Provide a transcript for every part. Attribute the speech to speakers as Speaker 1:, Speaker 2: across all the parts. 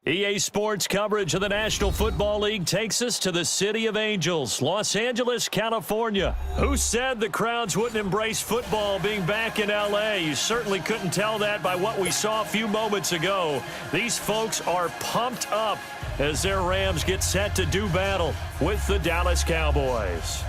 Speaker 1: EA Sports coverage of the National Football League takes us to the City of Angels, Los Angeles, California. Who said the crowds wouldn't embrace football being back in L.A.? You certainly couldn't tell that by what we saw a few moments ago. These folks are pumped up as their Rams get set to do battle with the Dallas Cowboys.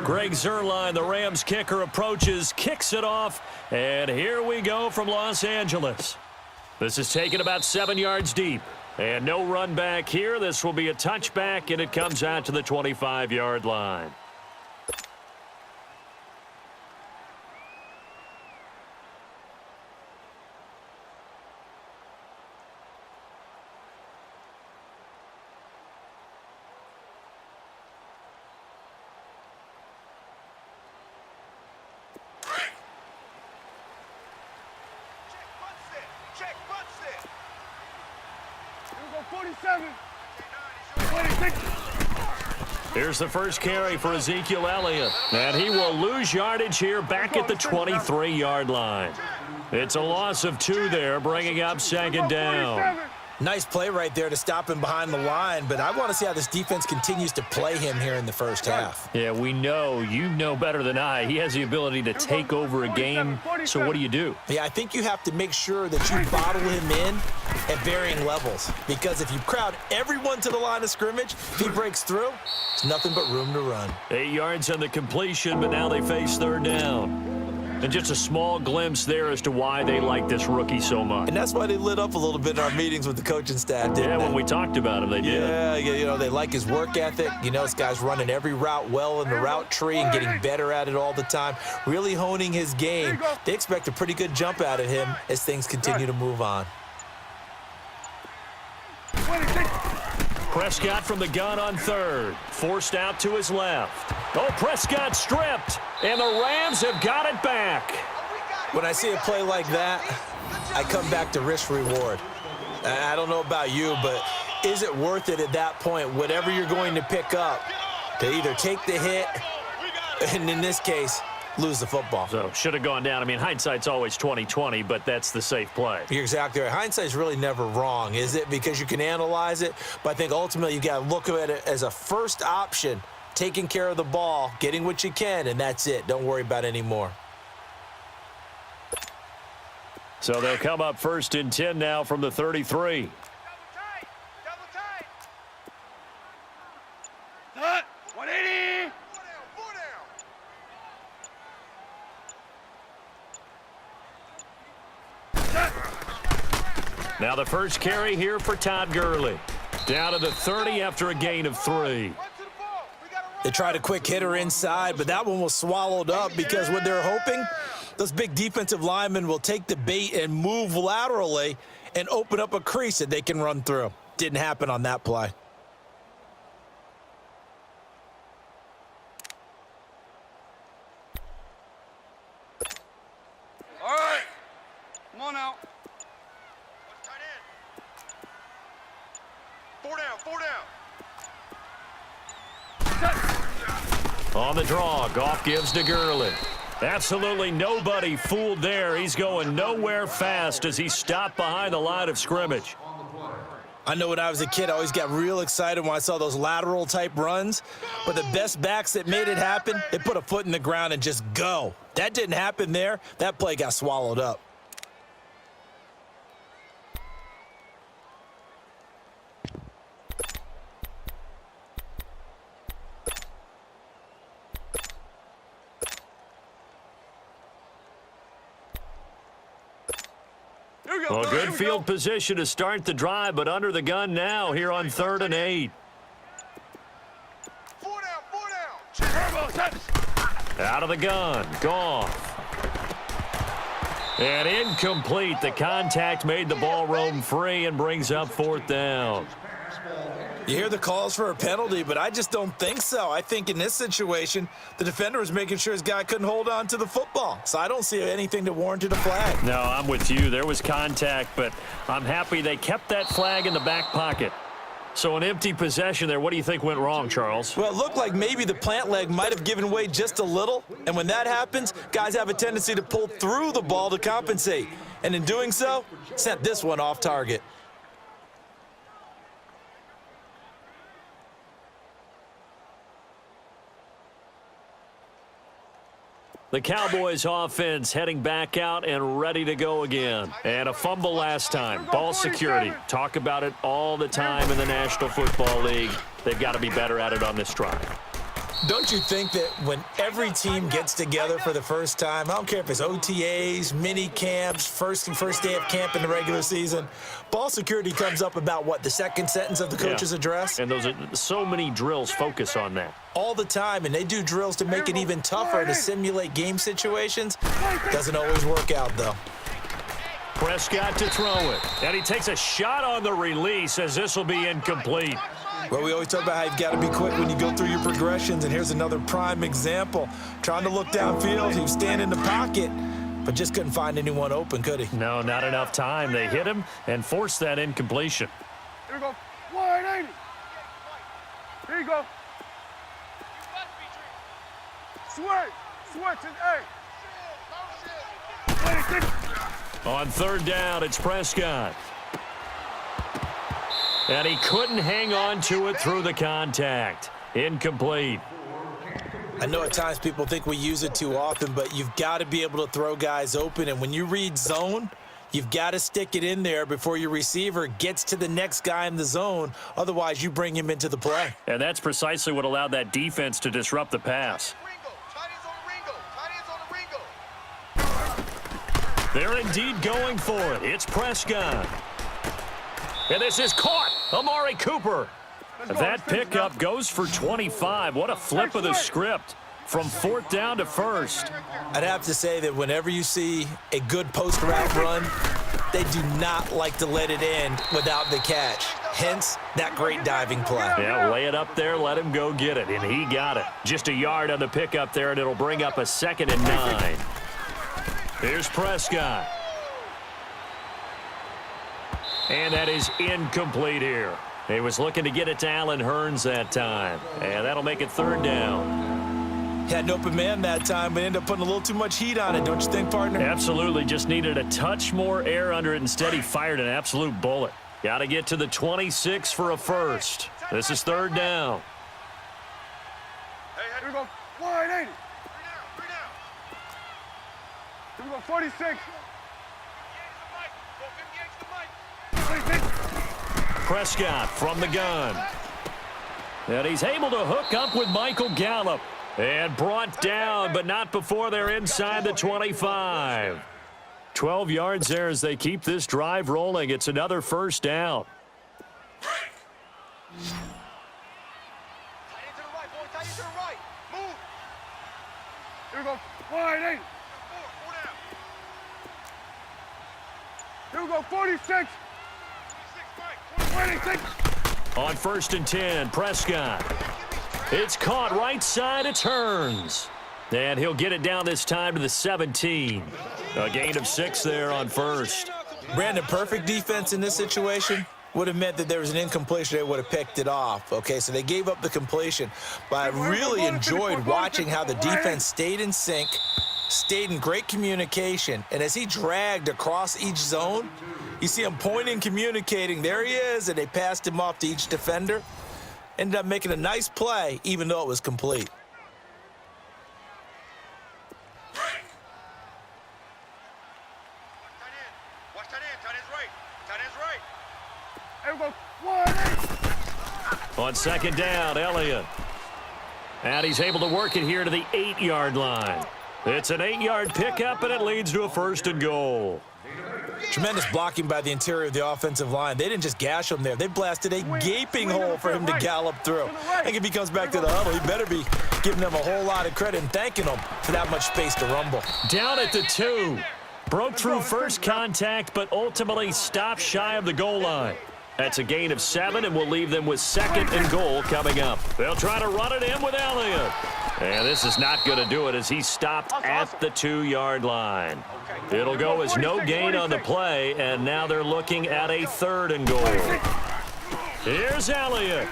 Speaker 1: Greg Zuerlein, the Rams kicker, approaches, kicks it off, and here we go from Los Angeles. This is taken about 7 yards deep, and no run back here. This will be a touchback, and it comes out to the 25-yard line. Here's the first carry for Ezekiel Elliott, and he will lose yardage here back at the 23-yard line. It's a loss of 2 there, bringing up second down.
Speaker 2: Nice play right there to stop him behind the line, but I want to see how this defense continues to play him here in the first half.
Speaker 1: Yeah, we know. You know better than I. He has the ability to take over a game, so what do?
Speaker 2: Yeah, I think you have to make sure that you bottle him in at varying levels, because if you crowd everyone to the line of scrimmage, if he breaks through, it's nothing but room to run.
Speaker 1: 8 yards on the completion, but now they face third down. And just a small glimpse there as to why they like this rookie so much.
Speaker 2: And that's why they lit up a little bit in our meetings with the coaching staff, didn't they?
Speaker 1: When we talked about him, they did.
Speaker 2: Yeah, you know, they like his work ethic. You know, this guy's running every route well in the route tree and getting better at it all the time, really honing his game. They expect a pretty good jump out of him as things continue to move on.
Speaker 1: Prescott from the gun on third. Forced out to his left. Oh, Prescott stripped. And the Rams have got it back.
Speaker 2: When I see a play like that, I come back to risk-reward. I don't know about you, but is it worth it at that point, whatever you're going to pick up, to either take the hit, and in this case, lose the football?
Speaker 1: So, should have gone down. I mean, hindsight's always 20/20, but that's the safe play.
Speaker 2: You're exactly right. Hindsight's really never wrong, is it? Because you can analyze it, but I think ultimately you got to look at it as a first option, taking care of the ball, getting what you can, and that's it. Don't worry about any more.
Speaker 1: So they'll come up 1st and 10 now from the 33.
Speaker 3: Double tight. 180.
Speaker 1: Now the first carry here for Todd Gurley. Down to the 30 after a gain of 3.
Speaker 2: They tried a quick hitter inside, but that one was swallowed up because what they're hoping, those big defensive linemen will take the bait and move laterally and open up a crease that they can run through. Didn't happen on that play.
Speaker 3: All right. Come on now. 4 down, 4 down.
Speaker 1: On the draw, Goff gives to Gurley. Absolutely nobody fooled there. He's going nowhere fast as he stopped behind the line of scrimmage.
Speaker 2: I know when I was a kid, I always got real excited when I saw those lateral type runs. But the best backs that made it happen, they put a foot in the ground and just go. That didn't happen there. That play got swallowed up.
Speaker 1: Well, good field position to start the drive, but under the gun now here on 3rd and 8.
Speaker 3: 4 down.
Speaker 1: Out of the gun, Goff. And incomplete. The contact made the ball roam free and brings up 4th down.
Speaker 2: You hear the calls for a penalty, but I just don't think so. I think in this situation, the defender was making sure his guy couldn't hold on to the football. So I don't see anything that warranted a flag.
Speaker 1: No, I'm with you. There was contact, but I'm happy they kept that flag in the back pocket. So an empty possession there. What do you think went wrong, Charles?
Speaker 2: Well, it looked like maybe the plant leg might have given way just a little. And when that happens, guys have a tendency to pull through the ball to compensate. And in doing so, sent this one off target.
Speaker 1: The Cowboys offense heading back out and ready to go again. And a fumble last time. Ball security. Talk about it all the time in the National Football League. They've got to be better at it on this drive.
Speaker 2: Don't you think that when every team gets together for the first time, I don't care if it's OTAs, mini camps, first day of camp in the regular season, ball security comes up about, what, the second sentence of the coach's address?
Speaker 1: And those are so many drills focus on that.
Speaker 2: All the time, and they do drills to make it even tougher to simulate game situations. Doesn't always work out, though.
Speaker 1: Prescott to throw it. And he takes a shot on the release as this will be incomplete.
Speaker 2: Well, we always talk about how you've got to be quick when you go through your progressions, and here's another prime example. Trying to look downfield, he was standing in the pocket, but just couldn't find anyone open, could he?
Speaker 1: No, not enough time. They hit him and forced that incompletion.
Speaker 3: Here we go. 180. Here you go. Switch and A.
Speaker 1: On third down, it's Prescott. And he couldn't hang on to it through the contact. Incomplete.
Speaker 2: I know at times people think we use it too often, but you've got to be able to throw guys open. And when you read zone, you've got to stick it in there before your receiver gets to the next guy in the zone. Otherwise, you bring him into the play.
Speaker 1: And that's precisely what allowed that defense to disrupt the pass. They're indeed going for it. It's Prescott. And this is caught. Amari Cooper. That pickup goes for 25. What a flip of the script from fourth down to first.
Speaker 2: I'd have to say that whenever you see a good post route run, they do not like to let it end without the catch. Hence, that great diving play.
Speaker 1: Yeah, lay it up there, let him go get it, and he got it. Just a yard on the pickup there, and it'll bring up a 2nd and 9. Here's Prescott. And that is incomplete here. He was looking to get it to Allen Hurns that time. And that'll make it 3rd down.
Speaker 2: Had an open man that time, but ended up putting a little too much heat on it, don't you think, partner?
Speaker 1: Absolutely. Just needed a touch more air under it. Instead, he fired an absolute bullet. Got to get to the 26 for a first. This is 3rd down.
Speaker 3: Here we go. 180. Here we go. 46.
Speaker 1: Prescott from the gun. And he's able to hook up with Michael Gallup. And brought down, but not before they're inside the 25. 12 yards there as they keep this drive rolling. It's another 1st down.
Speaker 3: Here we go. 180. Here we go. 46.
Speaker 1: On 1st and 10, Prescott. It's caught right side. It's Hurns. And he'll get it down this time to the 17. A gain of 6 there on 1st.
Speaker 2: Brandon, perfect defense in this situation would have meant that there was an incompletion. They would have picked it off. Okay, so they gave up the completion. But I really enjoyed watching how the defense stayed in sync, stayed in great communication. And as he dragged across each zone, you see him pointing, communicating. There he is, and they passed him off to each defender. Ended up making a nice play, even though it was complete.
Speaker 3: Watch tight end. Tight end's right. Tight end's right. Here we go. 180.
Speaker 1: On 2nd down, Elliott. And he's able to work it here to the 8-yard line. It's an 8-yard pickup, and it leads to a 1st and goal.
Speaker 2: Tremendous blocking by the interior of the offensive line. They didn't just gash him there. They blasted a gaping hole for him to gallop through. I think if he comes back to the huddle, he better be giving them a whole lot of credit and thanking them for that much space to rumble.
Speaker 1: Down at the 2. Broke through first contact, but ultimately stopped shy of the goal line. That's a gain of 7, and we'll leave them with 2nd and goal coming up. They'll try to run it in with Elliott. And this is not going to do it as he stopped at the 2-yard line. It'll go as no gain on the play, and now they're looking at a 3rd and goal. Here's Elliott.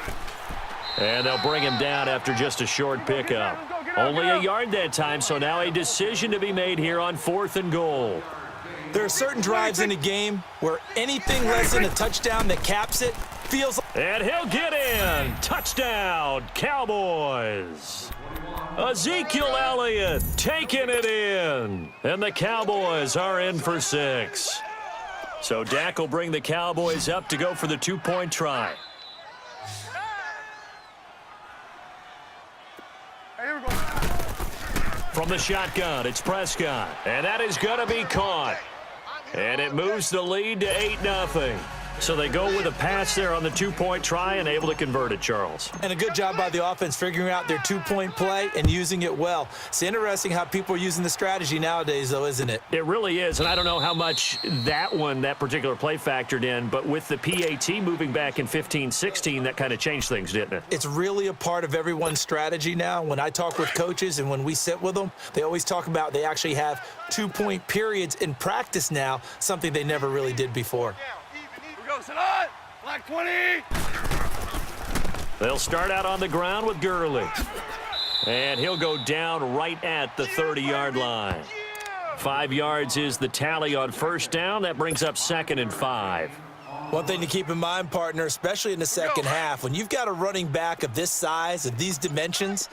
Speaker 1: And they'll bring him down after just a short pickup. Only a yard that time, so now a decision to be made here on 4th and goal.
Speaker 2: There are certain drives in a game where anything less than a touchdown that caps it feels like...
Speaker 1: And he'll get in. Touchdown, Cowboys. Ezekiel Elliott taking it in. And the Cowboys are in for 6. So Dak will bring the Cowboys up to go for the 2-point try. From the shotgun, it's Prescott. And that is going to be caught. And it moves the lead to 8-0. So they go with a pass there on the 2-point try and able to convert it, Charles.
Speaker 2: And a good job by the offense figuring out their 2-point play and using it well. It's interesting how people are using the strategy nowadays, though, isn't it?
Speaker 1: It really is, and I don't know how much that particular play factored in, but with the PAT moving back in 15-16, that kind of changed things, didn't it?
Speaker 2: It's really a part of everyone's strategy now. When I talk with coaches and when we sit with them, they always talk about they actually have 2-point periods in practice now, something they never really did before.
Speaker 3: Black 20.
Speaker 1: They'll start out on the ground with Gurley. And he'll go down right at the 30-yard line. 5 yards is the tally on first down. That brings up 2nd and 5.
Speaker 2: One thing to keep in mind, partner, especially in the second half, when you've got a running back of this size, of these dimensions,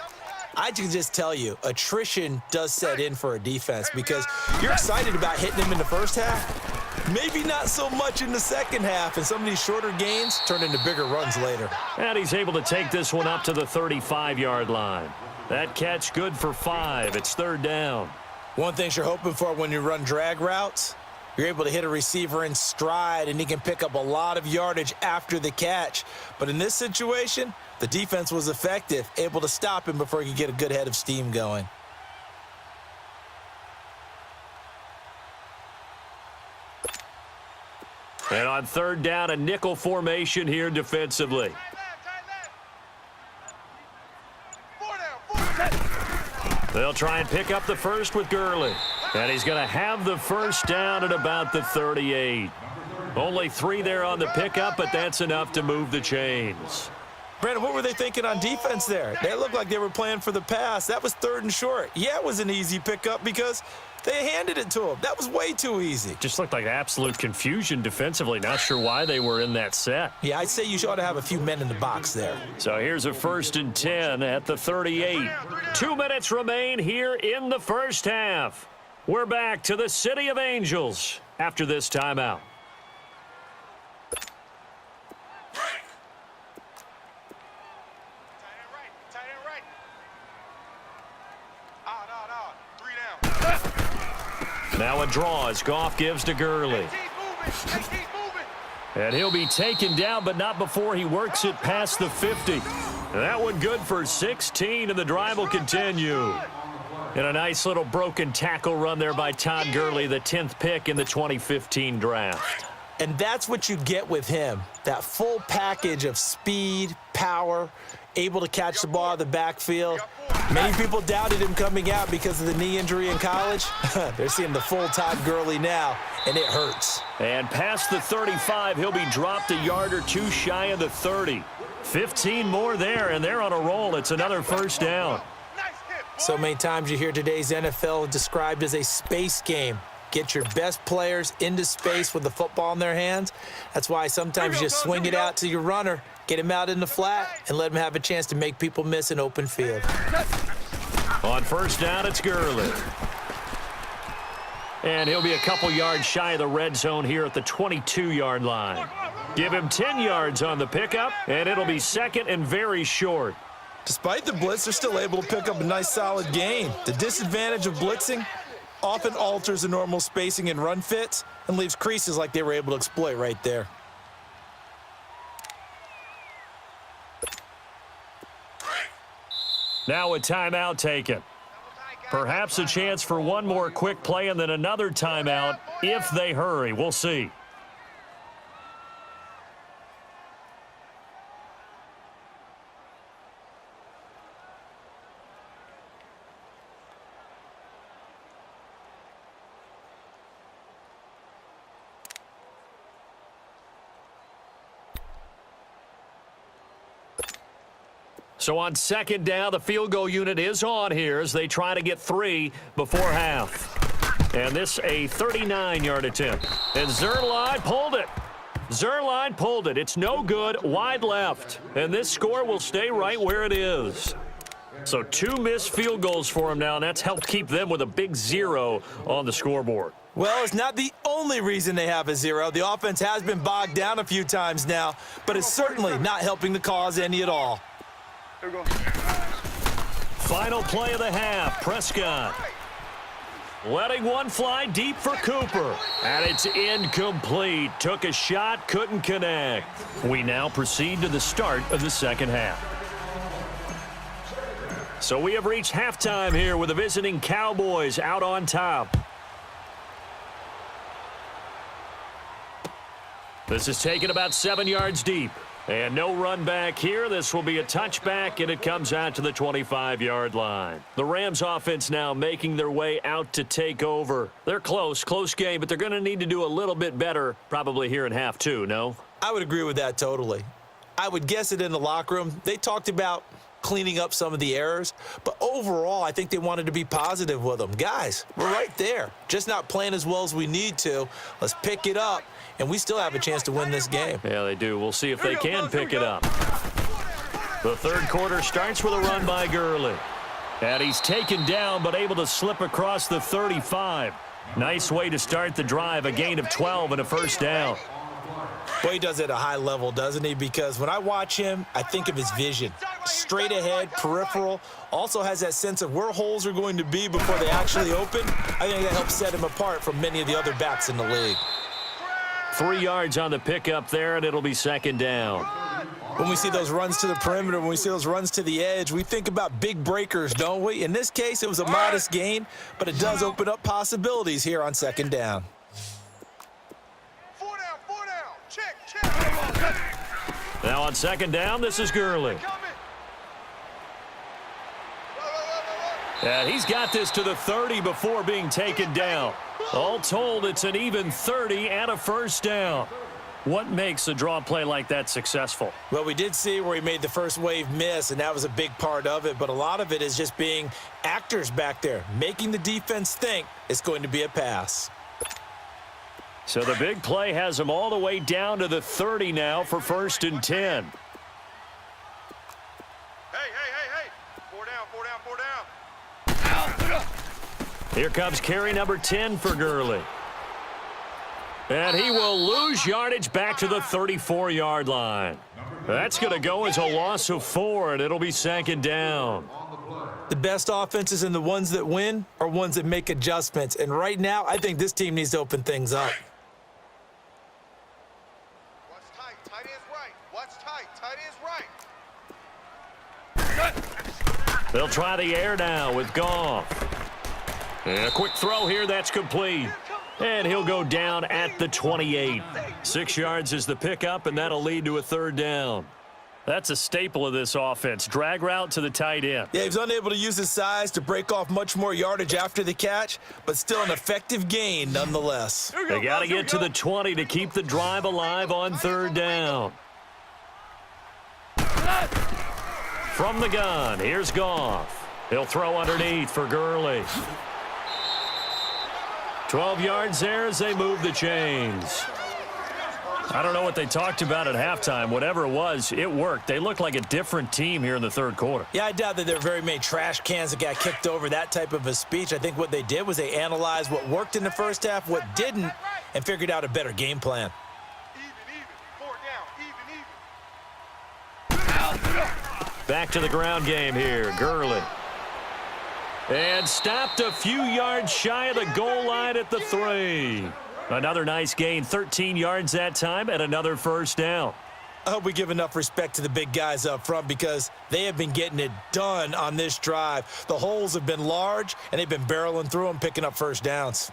Speaker 2: I can just tell you, attrition does set in for a defense because you're excited about hitting him in the first half. Maybe not so much in the second half, and some of these shorter gains turn into bigger runs later.
Speaker 1: And he's able to take this one up to the 35-yard line. That catch good for 5. It's 3rd down.
Speaker 2: One thing you're hoping for when you run drag routes, you're able to hit a receiver in stride, and he can pick up a lot of yardage after the catch. But in this situation, the defense was effective, able to stop him before he could get a good head of steam going.
Speaker 1: And on 3rd down, a nickel formation here defensively. They'll try and pick up the first with Gurley. And he's going to have the first down at about the 38. Only 3 there on the pickup, but that's enough to move the chains.
Speaker 2: Brandon, what were they thinking on defense there? They looked like they were playing for the pass. That was 3rd and short. Yeah, it was an easy pickup because they handed it to him. That was way too easy.
Speaker 1: Just looked like absolute confusion defensively. Not sure why they were in that set.
Speaker 2: Yeah, I'd say you ought to have a few men in the box there.
Speaker 1: So here's a 1st and 10 at the 38. 2 minutes remain here in the first half. We're back to the City of Angels after this timeout. Now a draw as Goff gives to Gurley. And he'll be taken down, but not before he works it past the 50. And that one good for 16, and the drive will continue. And a nice little broken tackle run there by Todd Gurley, the 10th pick in the 2015 draft.
Speaker 2: And that's what you get with him, that full package of speed, power, able to catch the ball out of the backfield. Many people doubted him coming out because of the knee injury in college. They're seeing the full Todd Gurley now, and it hurts.
Speaker 1: And past the 35, he'll be dropped a yard or 2 shy of the 30. 15 more there, and they're on a roll. It's another first down.
Speaker 2: So many times you hear today's NFL described as a space game. Get your best players into space with the football in their hands. That's why sometimes you just swing it out to your runner, get him out in the flat, and let him have a chance to make people miss an open field.
Speaker 1: On first down, it's Gurley. And he'll be a couple yards shy of the red zone here at the 22-yard line. Give him 10 yards on the pickup, and it'll be 2nd and very short.
Speaker 2: Despite the blitz, they're still able to pick up a nice solid gain. The disadvantage of blitzing often alters the normal spacing and run fits and leaves creases like they were able to exploit right there.
Speaker 1: Now a timeout taken. Perhaps a chance for one more quick play and then another timeout if they hurry. We'll see. So on second down, the field goal unit is on here as they try to get 3 before half. And this a 39-yard attempt. And Zerline pulled it. Zerline pulled it. It's no good. Wide left. And this score will stay right where it is. So 2 missed field goals for him now, and that's helped keep them with a big 0 on the scoreboard.
Speaker 2: Well, it's not the only reason they have a 0. The offense has been bogged down a few times now, but it's certainly not helping the cause any at all.
Speaker 3: Here we go.
Speaker 1: Final play of the half. Prescott letting one fly deep for Cooper. And it's incomplete. Took a shot, couldn't connect. We now proceed to the start of the second half. So we have reached halftime here with the visiting Cowboys out on top. This is taken about 7 yards deep. And no run back here. This will be a touchback, and it comes out to the 25-yard line. The Rams offense now making their way out to take over. They're close game, but they're going to need to do a little bit better probably here in half 2, no?
Speaker 2: I would agree with that totally. I would guess it in the locker room. They talked about cleaning up some of the errors, but overall, I think they wanted to be positive with them. Guys, we're right there. Just not playing as well as we need to. Let's pick it up, and we still have a chance to win this game.
Speaker 1: Yeah, they do. We'll see if they can pick it up. The third quarter starts with a run by Gurley. And he's taken down, but able to slip across the 35. Nice way to start the drive, a gain of 12 and a first down.
Speaker 2: Boy, he does it at a high level, doesn't he? Because when I watch him, I think of his vision. Straight ahead, peripheral, also has that sense of where holes are going to be before they actually open. I think that helps set him apart from many of the other backs in the league.
Speaker 1: 3 yards on the pickup there, and it'll be second down.
Speaker 2: When we see those runs to the perimeter, when we see those runs to the edge, we think about big breakers, don't we? In this case, it was a modest gain, but it does open up possibilities here on second down.
Speaker 3: 4 down. Check.
Speaker 1: Now on second down, this is Gurley. And he's got this to the 30 before being taken down. All told, it's an even 30 and a first down. What makes a draw play like that successful?
Speaker 2: Well, we did see where he made the first wave miss, and that was a big part of it. But a lot of it is just being actors back there, making the defense think it's going to be a pass.
Speaker 1: So the big play has him all the way down to the 30 now for 1st and 10.
Speaker 3: Hey. 4 down.
Speaker 1: Here comes carry number 10 for Gurley. And he will lose yardage back to the 34-yard line. That's going to go as a loss of 4, and it'll be second down.
Speaker 2: The best offenses and the ones that win are ones that make adjustments. And right now, I think this team needs to open things up.
Speaker 3: What's tight? Tight is right. What's tight? Tight is right.
Speaker 1: They'll try the air now with Goff. And a quick throw here, that's complete. And he'll go down at the 28. 6 yards is the pickup, and that'll lead to a third down. That's a staple of this offense. Drag route to the tight end.
Speaker 2: Yeah, he was unable to use his size to break off much more yardage after the catch, but still an effective gain nonetheless.
Speaker 1: They got to get to the 20 to keep the drive alive on third down. From the gun, here's Goff. He'll throw underneath for Gurley. 12 yards there as they move the chains. I don't know what they talked about at halftime. Whatever it was, it worked. They looked like a different team here in the third quarter.
Speaker 2: Yeah, I doubt that there are very many trash cans that got kicked over, that type of a speech. I think what they did was they analyzed what worked in the first half, what didn't, and figured out a better game plan.
Speaker 3: Even. 4 down. Even.
Speaker 1: Back to the ground game here. Gurley. And stopped a few yards shy of the goal line at the 3. Another nice gain, 13 yards that time, and another first down.
Speaker 2: I hope we give enough respect to the big guys up front because they have been getting it done on this drive. The holes have been large, and they've been barreling through them, picking up first downs.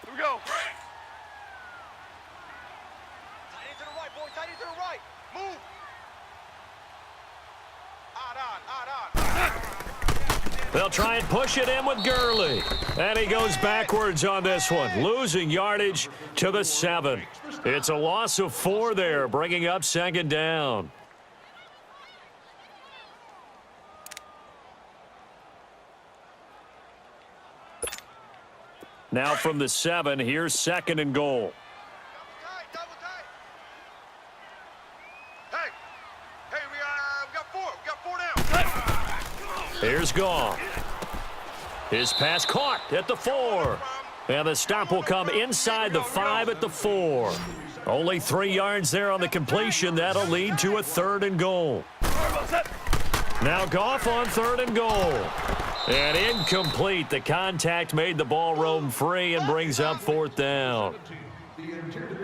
Speaker 3: Here we go. Tight end to the right, boy. Tight end to the right. Move. Odd.
Speaker 1: They'll try and push it in with Gurley. And he goes backwards on this one, losing yardage to the 7. It's a loss of 4 there, bringing up second down. Now from the 7, here's second and goal.
Speaker 3: Double tight. Hey, we got 4. We got 4 down.
Speaker 1: Here's Goff. His pass caught at the 4. And the stop will come inside the 5 at the 4. Only 3 yards there on the completion. That'll lead to a 3rd and goal. Now Goff on 3rd and goal. And incomplete. The contact made the ball roam free and brings up 4th down.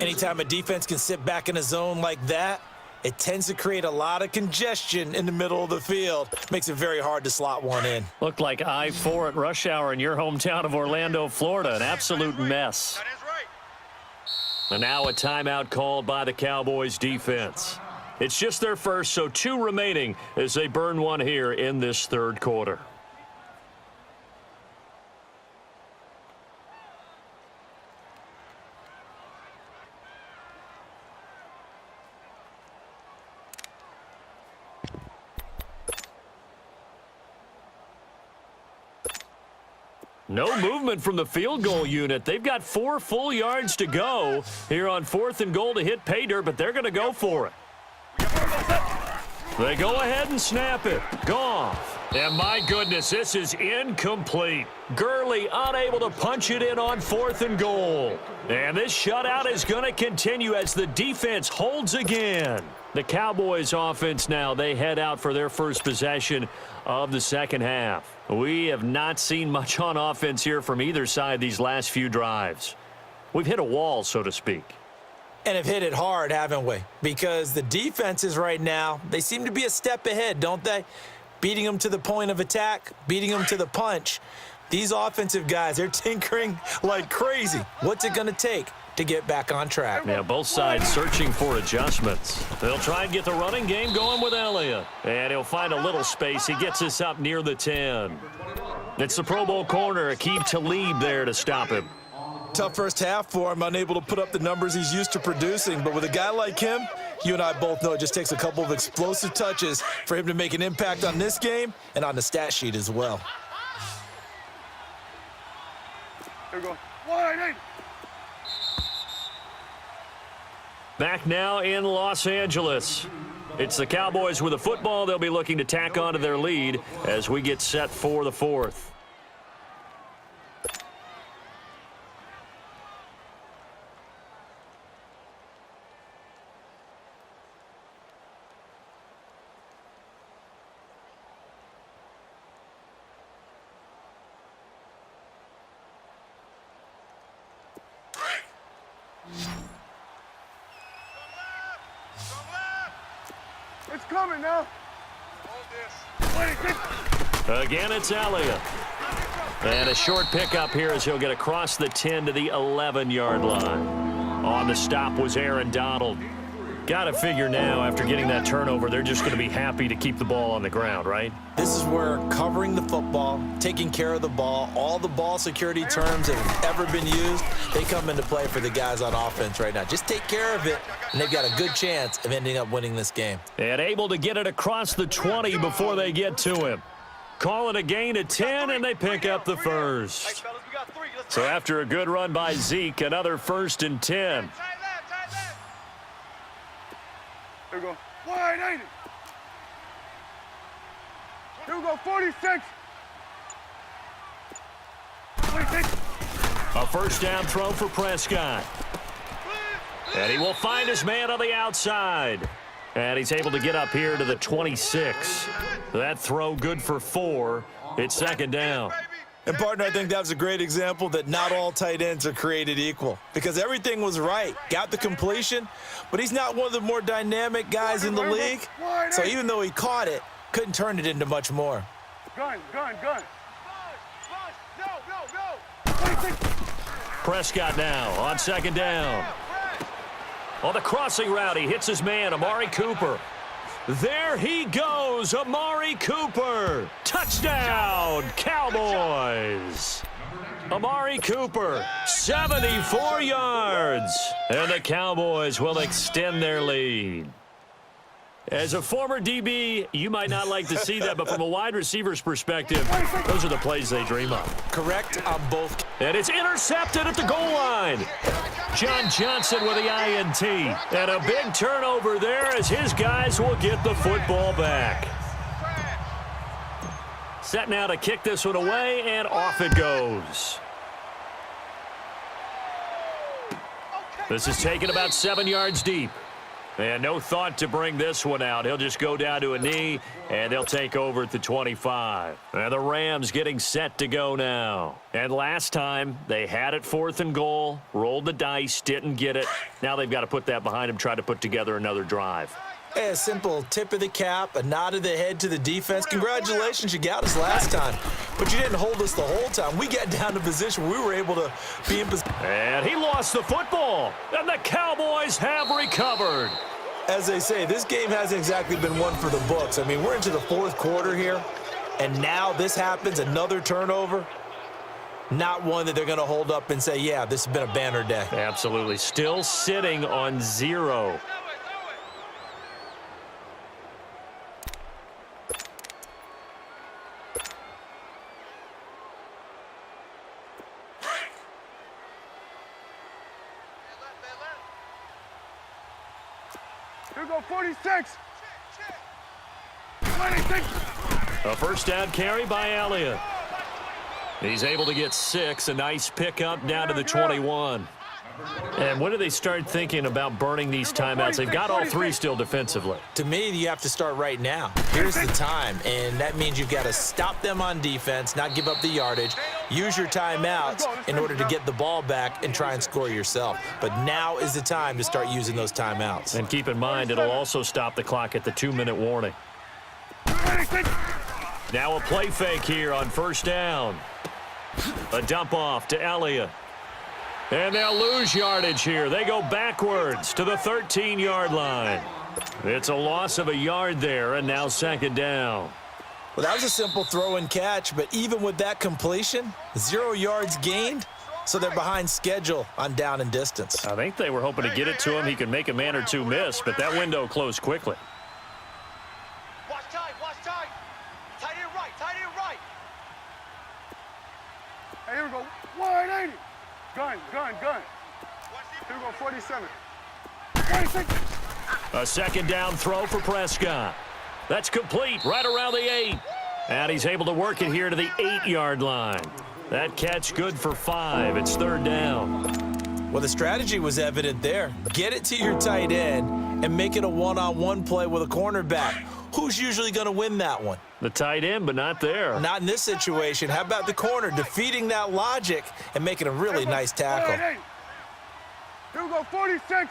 Speaker 2: Anytime a defense can sit back in a zone like that, it tends to create a lot of congestion in the middle of the field. Makes it very hard to slot one in.
Speaker 1: Looked like I-4 at rush hour in your hometown of Orlando, Florida. An absolute mess.
Speaker 3: That is right.
Speaker 1: And now a timeout called by the Cowboys defense. It's just their first, so 2 remaining as they burn one here in this 3rd quarter. No movement from the field goal unit. They've got 4 full yards to go here on 4th and goal to hit pay dirt, but they're going to go for it. They go ahead and snap it. Goff. And my goodness, this is incomplete. Gurley unable to punch it in on 4th and goal. And this shutout is going to continue as the defense holds again. The Cowboys offense now, they head out for their first possession of the second half. We have not seen much on offense here from either side these last few drives. We've hit a wall, so to speak.
Speaker 2: And have hit it hard, haven't we? Because the defenses right now, they seem to be a step ahead, don't they? Beating them to the point of attack, beating them to the punch. These offensive guys, they're tinkering like crazy. What's it going to take to get back on track?
Speaker 1: Yeah, both sides searching for adjustments. They'll try and get the running game going with Elliott. And he'll find a little space. He gets us up near the 10. It's the Pro Bowl corner, Aqib Talib there to stop him.
Speaker 2: Tough first half for him, unable to put up the numbers he's used to producing. But with a guy like him, you and I both know it just takes a couple of explosive touches for him to make an impact on this game and on the stat sheet as well.
Speaker 3: There we go. Wide eight.
Speaker 1: Back now in Los Angeles. It's the Cowboys with a football. They'll be looking to tack on to their lead as we get set for the 4th.
Speaker 3: It's coming now.
Speaker 1: Again, it's Elliott. And a short pickup here as he'll get across the 10 to the 11-yard line. On the stop was Aaron Donald. Got to figure now, after getting that turnover, they're just going to be happy to keep the ball on the ground, right?
Speaker 2: This is where covering the football, taking care of the ball, all the ball security terms that have ever been used, they come into play for the guys on offense right now. Just take care of it, and they've got a good chance of ending up winning this game.
Speaker 1: And able to get it across the 20 before they get to him. Call it a gain of 10, and they pick up the first. So after a good run by Zeke, another 1st and 10.
Speaker 3: Here we go. Wide 80. Here we go. 46. 46.
Speaker 1: A first down throw for Prescott. And he will find his man on the outside. And he's able to get up here to the 26. That throw good for 4. It's second down.
Speaker 2: And, partner, I think that was a great example that not all tight ends are created equal because everything was right. Got the completion, but he's not one of the more dynamic guys in the league. So even though he caught it, couldn't turn it into much more.
Speaker 3: Gun. No. 26.
Speaker 1: Prescott now on second down. On the crossing route, he hits his man, Amari Cooper. There he goes, Amari Cooper. Touchdown, Cowboys. Amari Cooper, 74 yards. And the Cowboys will extend their lead. As a former DB, you might not like to see that, but from a wide receiver's perspective, those are the plays they dream of.
Speaker 2: Correct on both.
Speaker 1: And it's intercepted at the goal line. John Johnson with the INT. And a big turnover there as his guys will get the football back. Set now to kick this one away, and off it goes. This is taken about 7 yards deep. And no thought to bring this one out. He'll just go down to a knee, and they'll take over at the 25. And the Rams getting set to go now. And last time, they had it 4th and goal, rolled the dice, didn't get it. Now they've got to put that behind them, try to put together another drive.
Speaker 2: Hey, a simple tip of the cap, a nod of the head to the defense. Congratulations, you got us last time. But you didn't hold us the whole time. We got down to position where we were able to be in position.
Speaker 1: And he lost the football. And the Cowboys have recovered.
Speaker 2: As they say, this game hasn't exactly been one for the books. I mean, we're into the 4th quarter here, and now this happens, another turnover. Not one that they're going to hold up and say, yeah, this has been a banner day.
Speaker 1: Absolutely. Still sitting on 0.
Speaker 3: Here we go, 46. 26.
Speaker 1: A first down carry by Elliott. He's able to get 6. A nice pickup down to the 21. And when do they start thinking about burning these timeouts? They've got all 3 still defensively.
Speaker 2: To me, you have to start right now. Here's the time, and that means you've got to stop them on defense, not give up the yardage, use your timeouts in order to get the ball back and try and score yourself. But now is the time to start using those timeouts.
Speaker 1: And keep in mind, it'll also stop the clock at the 2-minute warning. Now a play fake here on first down. A dump off to Elliott. And they'll lose yardage here. They go backwards to the 13-yard line. It's a loss of a yard there, and now second down.
Speaker 2: Well, that was a simple throw and catch, but even with that completion, 0 yards gained, so they're behind schedule on down and distance.
Speaker 1: I think they were hoping to get it to him. He could make a man or two miss, but that window closed quickly.
Speaker 3: Watch time, watch time. Tight end right, tight end right. Hey, here we go, 180. Gun. Here we go, 47. 26.
Speaker 1: A second down throw for Prescott. That's complete right around the 8. And he's able to work it here to the 8-yard line. That catch good for 5. It's third down.
Speaker 2: Well, the strategy was evident there. Get it to your tight end and make it a one-on-one play with a cornerback. Who's usually going to win that one?
Speaker 1: The tight end, but not there.
Speaker 2: Not in this situation. How about the corner defeating that logic and making a really nice tackle?
Speaker 3: Here we go, 46. 26,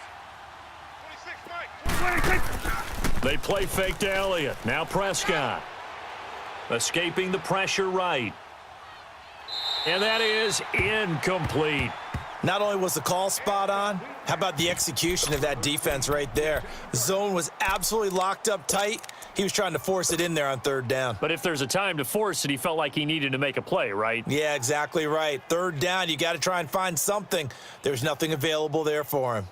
Speaker 3: Mike. 26.
Speaker 1: They play fake to Elliott. Now Prescott. Escaping the pressure right. And that is incomplete.
Speaker 2: Not only was the call spot on, how about the execution of that defense right there? The zone was absolutely locked up tight. He was trying to force it in there on third down.
Speaker 1: But if there's a time to force it, he felt like he needed to make a play, right?
Speaker 2: Yeah, exactly right. Third down, you got to try and find something. There's nothing available there for him.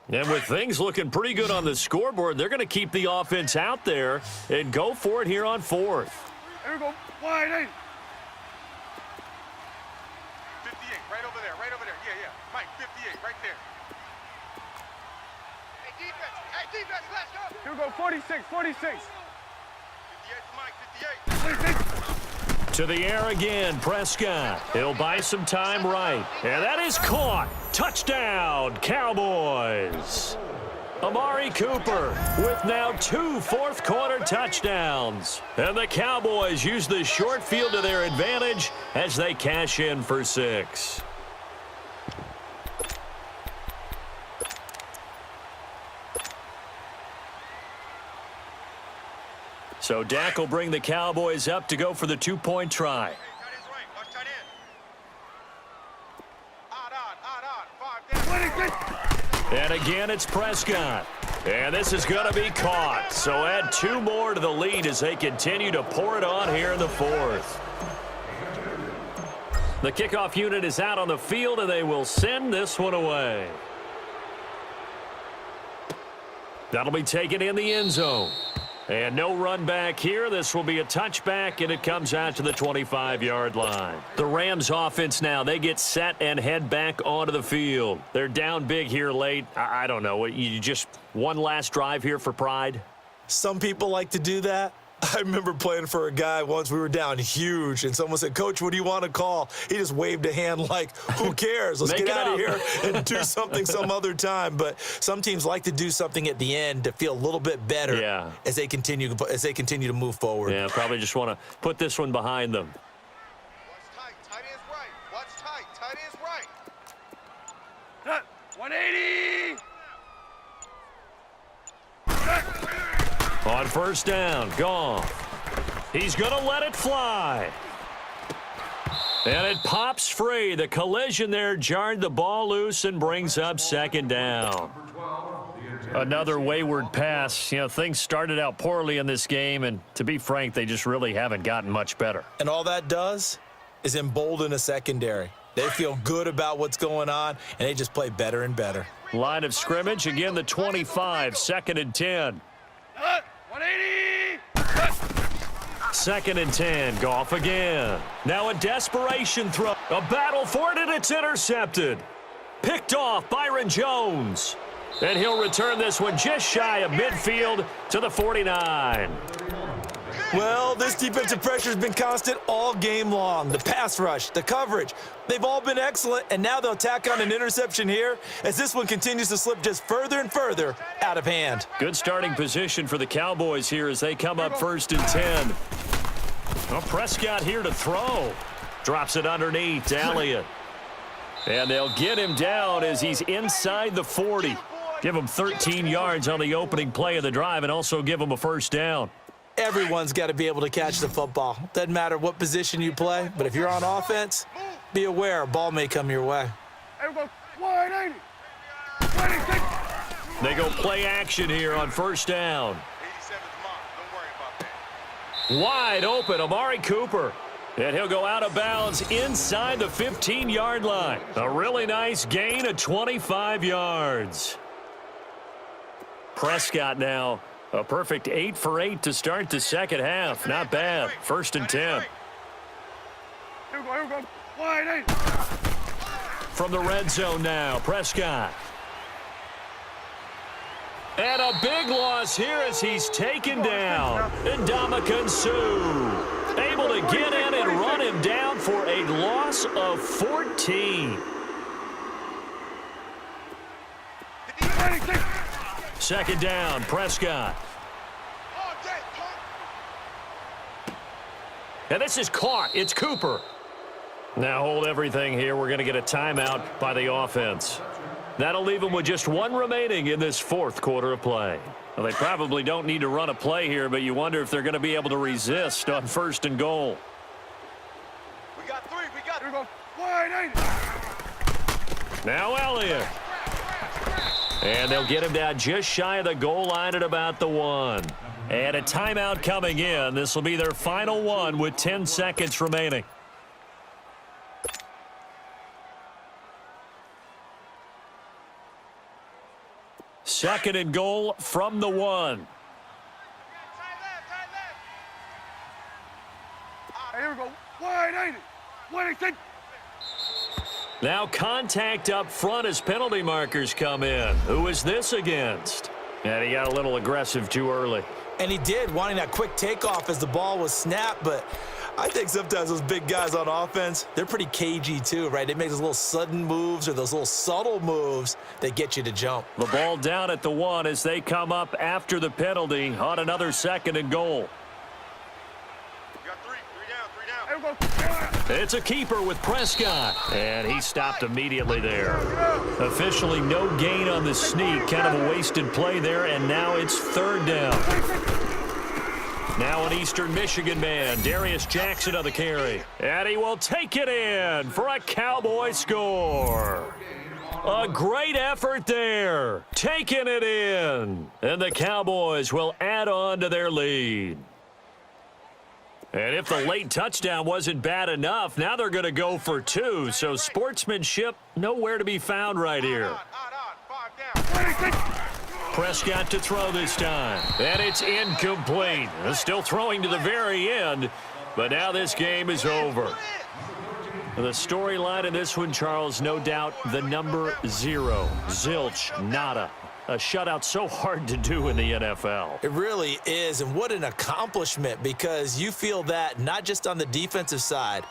Speaker 1: And with things looking pretty good on the scoreboard, they're going to keep the offense out there and go for it here on 4th.
Speaker 3: Here we go, wide 8. 58, right over there, yeah. Mike, 58, right there. Hey, defense, let's go. Here we go, 46. 58 to Mike, 58. 26.
Speaker 1: To the air again, Prescott. He'll buy some time right. And that is caught. Touchdown, Cowboys. Amari Cooper with now 2 fourth-quarter touchdowns. And the Cowboys use the short field to their advantage as they cash in for 6. So Dak will bring the Cowboys up to go for the 2-point try. And again, it's Prescott. And this is going to be caught. So add 2 more to the lead as they continue to pour it on here in the 4th. The kickoff unit is out on the field, and they will send this one away. That'll be taken in the end zone. And no run back here. This will be a touchback, and it comes out to the 25-yard line. The Rams offense now, they get set and head back onto the field. They're down big here late. I don't know. You just one last drive here for pride?
Speaker 2: Some people like to do that. I remember playing for a guy once. We were down huge, and someone said, "Coach, what do you want to call?" He just waved a hand like, who cares? Let's get out of here and do something some other time. But some teams like to do something at the end to feel a little bit better as they continue to move forward.
Speaker 1: Yeah, probably just want to put this one behind them.
Speaker 3: Watch tight. Tight end's right. Watch tight. Tight end's right. 180.
Speaker 1: On first down, Goff. He's going to let it fly. And it pops free. The collision there jarred the ball loose and brings up second down. Another wayward pass. You know, things started out poorly in this game, and to be frank, they just really haven't gotten much better.
Speaker 2: And all that does is embolden a secondary. They feel good about what's going on, and they just play better and better.
Speaker 1: Line of scrimmage, again the 25, 2nd and 10.
Speaker 3: 180.
Speaker 1: 2nd and 10, Goff again. Now a desperation throw. A battle for it, and it's intercepted. Picked off Byron Jones. And he'll return this one just shy of midfield to the 49.
Speaker 2: Well, this defensive pressure has been constant all game long. The pass rush, the coverage, they've all been excellent, and now they'll tack on an interception here as this one continues to slip just further and further out of hand.
Speaker 1: Good starting position for the Cowboys here as they come up 1st and 10. Well, Prescott here to throw. Drops it underneath to Elliott. And they'll get him down as he's inside the 40. Give him 13 yards on the opening play of the drive and also give him a first down.
Speaker 2: Everyone's got to be able to catch the football. Doesn't matter what position you play, but if you're on offense, be aware a ball may come your way.
Speaker 3: Everybody, 180. 26.
Speaker 1: They go play action here on first down.
Speaker 3: 87's mark. Don't worry about that.
Speaker 1: Wide open, Amari Cooper. And he'll go out of bounds inside the 15-yard line. A really nice gain of 25 yards. Prescott now. A perfect 8 for 8 to start the second half. Not bad. 1st and 10.
Speaker 3: Here we go. 180.
Speaker 1: From the red zone now, Prescott. And a big loss here as he's taken down. Ndamukong Suh able to get in and run him down for a loss of 14.
Speaker 3: 26.
Speaker 1: 2nd down, Prescott. And this is caught. It's Cooper. Now hold everything here. We're going to get a timeout by the offense. That'll leave them with just 1 remaining in this 4th quarter of play. Well, they probably don't need to run a play here, but you wonder if they're going to be able to resist on 1st and goal.
Speaker 3: We got 3. We got. Here we go. 180.
Speaker 1: Now Elliott. And they'll get him down just shy of the goal line at about the 1. And a timeout coming in. This will be their final one with 10 seconds remaining. Second and goal from the 1.
Speaker 3: Here we go. 180. 26.
Speaker 1: Now contact up front as penalty markers come in. Who is this against? And he got a little aggressive too early.
Speaker 2: And he did, wanting that quick takeoff as the ball was snapped, but I think sometimes those big guys on offense, they're pretty cagey too, right? They make those little sudden moves or those little subtle moves that get you to jump.
Speaker 1: The ball down at the 1 as they come up after the penalty on another 2nd and goal.
Speaker 3: We got 3. 3 down. 3 down. Here we go.
Speaker 1: It's a keeper with Prescott, and he stopped immediately there. Officially no gain on the sneak, kind of a wasted play there, and now it's 3rd down. Now an Eastern Michigan man, Darius Jackson on the carry, and he will take it in for a Cowboy score. A great effort there. Taking it in. And the Cowboys will add on to their lead. And if the late touchdown wasn't bad enough, now they're going to go for 2. So sportsmanship nowhere to be found right here. Prescott to throw this time. And it's incomplete. Still throwing to the very end. But now this game is over. The storyline in this one, Charles, no doubt the number 0. Zilch, nada. A shutout so hard to do in the NFL.
Speaker 2: It really is, and what an accomplishment, because you feel that not just on the defensive side,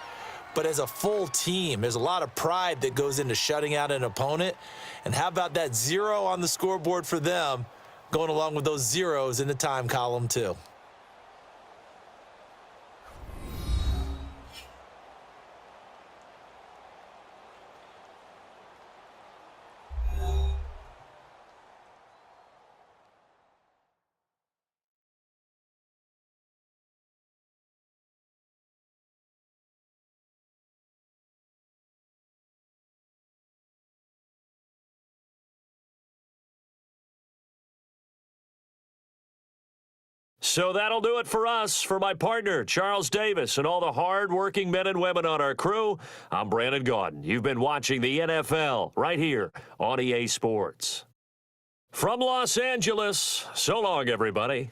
Speaker 2: but as a full team. There's a lot of pride that goes into shutting out an opponent. And how about that 0 on the scoreboard for them, going along with those zeros in the time column too.
Speaker 1: So that'll do it for us. For my partner, Charles Davis, and all the hard-working men and women on our crew, I'm Brandon Gaudin. You've been watching the NFL right here on EA Sports. From Los Angeles, so long, everybody.